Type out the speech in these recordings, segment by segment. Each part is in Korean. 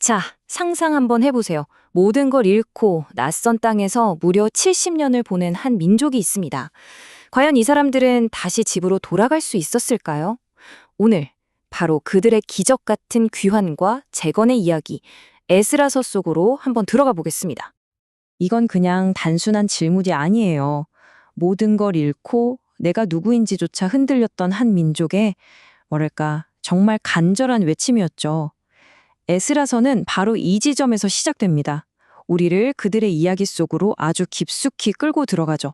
자, 상상 한번 해보세요. 모든 걸 잃고 낯선 땅에서 무려 70년을 보낸 한 민족이 있습니다. 과연 이 사람들은 다시 집으로 돌아갈 수 있었을까요? 오늘 바로 그들의 기적 같은 귀환과 재건의 이야기, 에스라서 속으로 한번 들어가 보겠습니다. 이건 그냥 단순한 질문이 아니에요. 모든 걸 잃고 내가 누구인지조차 흔들렸던 한 민족의 뭐랄까 정말 간절한 외침이었죠. 에스라서는 바로 이 지점에서 시작됩니다. 우리를 그들의 이야기 속으로 아주 깊숙이 끌고 들어가죠.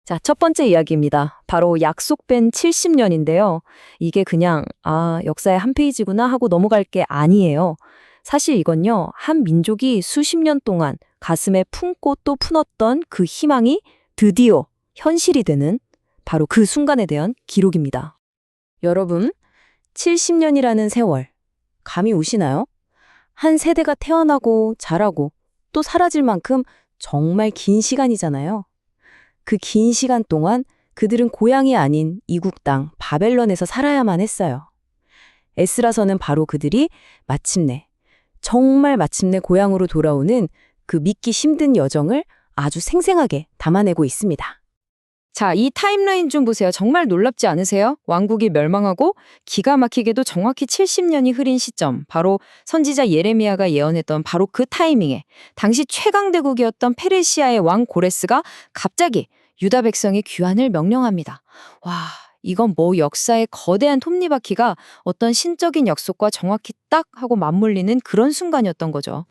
자, 첫 번째 이야기입니다. 바로 약속된 70년인데요. 이게 그냥, 역사의 한 페이지구나 하고 넘어갈 게 아니에요. 사실 이건요, 한 민족이 수십 년 동안 가슴에 품고 또 품었던 그 희망이 드디어 현실이 되는 바로 그 순간에 대한 기록입니다. 여러분, 70년이라는 세월, 감이 오시나요? 한 세대가 태어나고 자라고 또 사라질 만큼 정말 긴 시간이잖아요. 그 긴 시간 동안 그들은 고향이 아닌 이국 땅 바벨론에서 살아야만 했어요. 에스라서는 바로 그들이 마침내, 정말 마침내 고향으로 돌아오는 그 믿기 힘든 여정을 아주 생생하게 담아내고 있습니다. 자, 이 타임라인 좀 보세요. 정말 놀랍지 않으세요? 왕국이 멸망하고 기가 막히게도 정확히 70년이 흐린 시점, 바로 선지자 예레미야가 예언했던 바로 그 타이밍에 당시 최강대국이었던 페르시아의 왕 고레스가 갑자기 유다 백성의 귀환을 명령합니다. 와, 이건 뭐 역사의 거대한 톱니바퀴가 어떤 신적인 약속과 정확히 딱 하고 맞물리는 그런 순간이었던 거죠.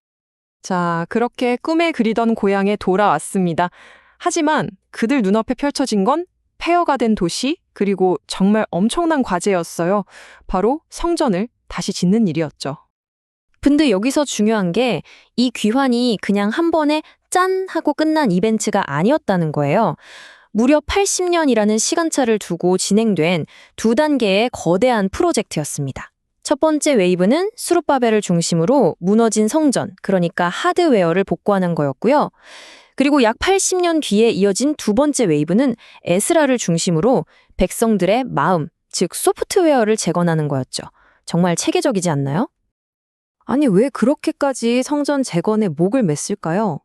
자, 그렇게 꿈에 그리던 고향에 돌아왔습니다. 하지만 그들 눈앞에 펼쳐진 건 폐허가 된 도시, 그리고 정말 엄청난 과제였어요. 바로 성전을 다시 짓는 일이었죠. 근데 여기서 중요한 게 이 귀환이 그냥 한 번에 짠 하고 끝난 이벤트가 아니었다는 거예요. 무려 80년이라는 시간차를 두고 진행된 두 단계의 거대한 프로젝트였습니다. 첫 번째 웨이브는 수룹바벨을 중심으로 무너진 성전, 그러니까 하드웨어를 복구하는 거였고요. 그리고 약 80년 뒤에 이어진 두 번째 웨이브는 에스라를 중심으로 백성들의 마음, 즉 소프트웨어를 재건하는 거였죠. 정말 체계적이지 않나요? 아니, 왜 그렇게까지 성전 재건에 목을 맸을까요?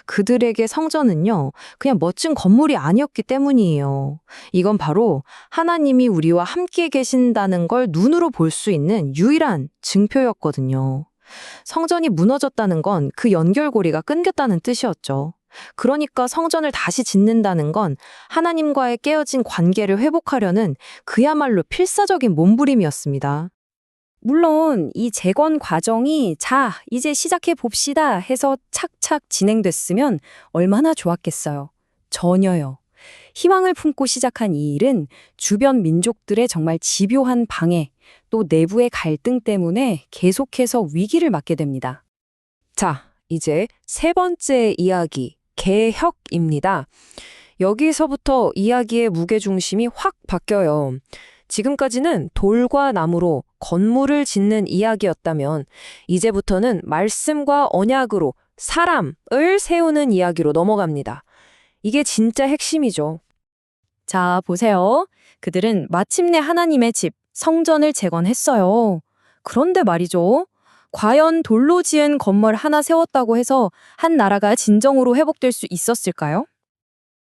그들에게 성전은요, 그냥 멋진 건물이 아니었기 때문이에요. 이건 바로 하나님이 우리와 함께 계신다는 걸 눈으로 볼 수 있는 유일한 증표였거든요. 성전이 무너졌다는 건 그 연결고리가 끊겼다는 뜻이었죠. 그러니까 성전을 다시 짓는다는 건 하나님과의 깨어진 관계를 회복하려는 그야말로 필사적인 몸부림이었습니다. 물론 이 재건 과정이 자, 이제 시작해 봅시다 해서 착착 진행됐으면 얼마나 좋았겠어요. 전혀요. 희망을 품고 시작한 이 일은 주변 민족들의 정말 집요한 방해, 또 내부의 갈등 때문에 계속해서 위기를 맞게 됩니다. 자, 이제 세 번째 이야기, 개혁입니다. 여기서부터 이야기의 무게중심이 확 바뀌어요. 지금까지는 돌과 나무로 건물을 짓는 이야기였다면 이제부터는 말씀과 언약으로 사람을 세우는 이야기로 넘어갑니다. 이게 진짜 핵심이죠. 자, 보세요. 그들은 마침내 하나님의 집, 성전을 재건했어요. 그런데 말이죠. 과연 돌로 지은 건물 하나 세웠다고 해서 한 나라가 진정으로 회복될 수 있었을까요?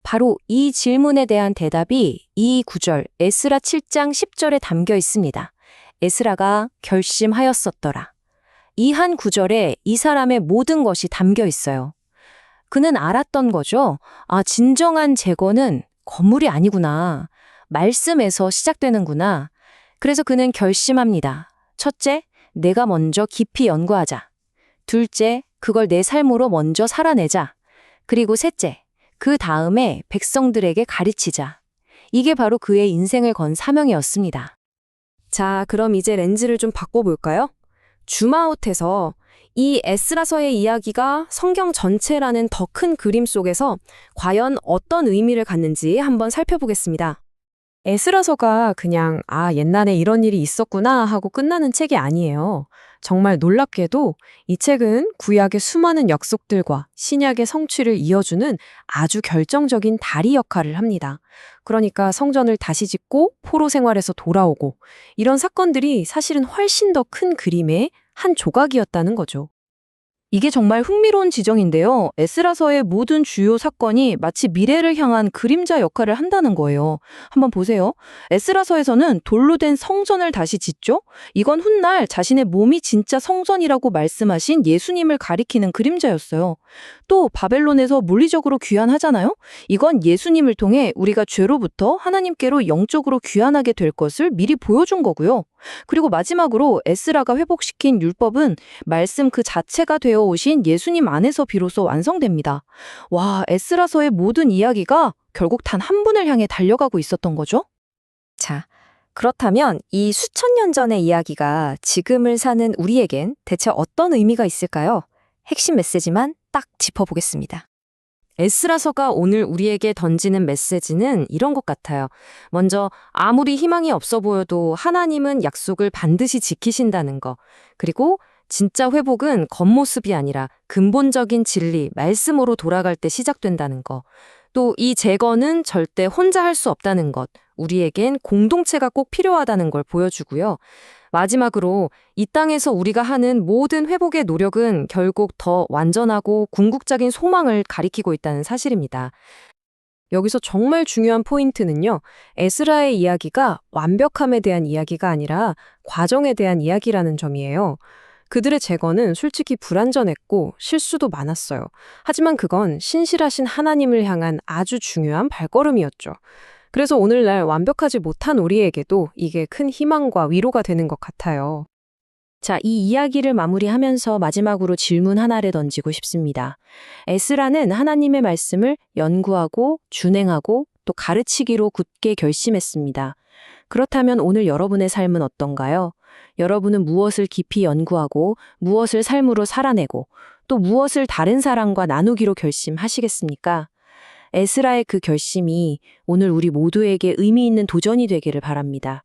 바로 이 질문에 대한 대답이 이 구절 에스라 7장 10절에 담겨 있습니다. 에스라가 결심하였었더라. 이 한 구절에 이 사람의 모든 것이 담겨 있어요. 그는 알았던 거죠. 진정한 재건은 건물이 아니구나. 말씀에서 시작되는구나. 그래서 그는 결심합니다. 첫째, 내가 먼저 깊이 연구하자. 둘째, 그걸 내 삶으로 먼저 살아내자. 그리고 셋째, 그 다음에 백성들에게 가르치자. 이게 바로 그의 인생을 건 사명이었습니다. 자, 그럼 이제 렌즈를 좀 바꿔볼까요? 줌아웃해서 이 에스라서의 이야기가 성경 전체라는 더 큰 그림 속에서 과연 어떤 의미를 갖는지 한번 살펴보겠습니다. 에스라서가 그냥 옛날에 이런 일이 있었구나 하고 끝나는 책이 아니에요. 정말 놀랍게도 이 책은 구약의 수많은 약속들과 신약의 성취를 이어주는 아주 결정적인 다리 역할을 합니다. 그러니까 성전을 다시 짓고 포로 생활에서 돌아오고 이런 사건들이 사실은 훨씬 더 큰 그림의 한 조각이었다는 거죠. 이게 정말 흥미로운 지적인데요. 에스라서의 모든 주요 사건이 마치 미래를 향한 그림자 역할을 한다는 거예요. 한번 보세요. 에스라서에서는 돌로 된 성전을 다시 짓죠? 이건 훗날 자신의 몸이 진짜 성전이라고 말씀하신 예수님을 가리키는 그림자였어요. 또 바벨론에서 물리적으로 귀환하잖아요? 이건 예수님을 통해 우리가 죄로부터 하나님께로 영적으로 귀환하게 될 것을 미리 보여준 거고요. 그리고 마지막으로 에스라가 회복시킨 율법은 말씀 그 자체가 되어 오신 예수님 안에서 비로소 완성됩니다. 와, 에스라서의 모든 이야기가 결국 단 한 분을 향해 달려가고 있었던 거죠? 자, 그렇다면 이 수천 년 전의 이야기가 지금을 사는 우리에겐 대체 어떤 의미가 있을까요? 핵심 메시지만 딱 짚어보겠습니다. 에스라서가 오늘 우리에게 던지는 메시지는 이런 것 같아요. 먼저 아무리 희망이 없어 보여도 하나님은 약속을 반드시 지키신다는 거. 그리고 진짜 회복은 겉모습이 아니라 근본적인 진리, 말씀으로 돌아갈 때 시작된다는 거. 또 이 재건은 절대 혼자 할 수 없다는 것. 우리에겐 공동체가 꼭 필요하다는 걸 보여주고요. 마지막으로 이 땅에서 우리가 하는 모든 회복의 노력은 결국 더 완전하고 궁극적인 소망을 가리키고 있다는 사실입니다. 여기서 정말 중요한 포인트는요. 에스라의 이야기가 완벽함에 대한 이야기가 아니라 과정에 대한 이야기라는 점이에요. 그들의 재건은 솔직히 불완전했고 실수도 많았어요. 하지만 그건 신실하신 하나님을 향한 아주 중요한 발걸음이었죠. 그래서 오늘날 완벽하지 못한 우리에게도 이게 큰 희망과 위로가 되는 것 같아요. 자, 이 이야기를 마무리하면서 마지막으로 질문 하나를 던지고 싶습니다. 에스라는 하나님의 말씀을 연구하고 준행하고 또 가르치기로 굳게 결심했습니다. 그렇다면 오늘 여러분의 삶은 어떤가요? 여러분은 무엇을 깊이 연구하고 무엇을 삶으로 살아내고 또 무엇을 다른 사람과 나누기로 결심하시겠습니까? 에스라의 그 결심이 오늘 우리 모두에게 의미 있는 도전이 되기를 바랍니다.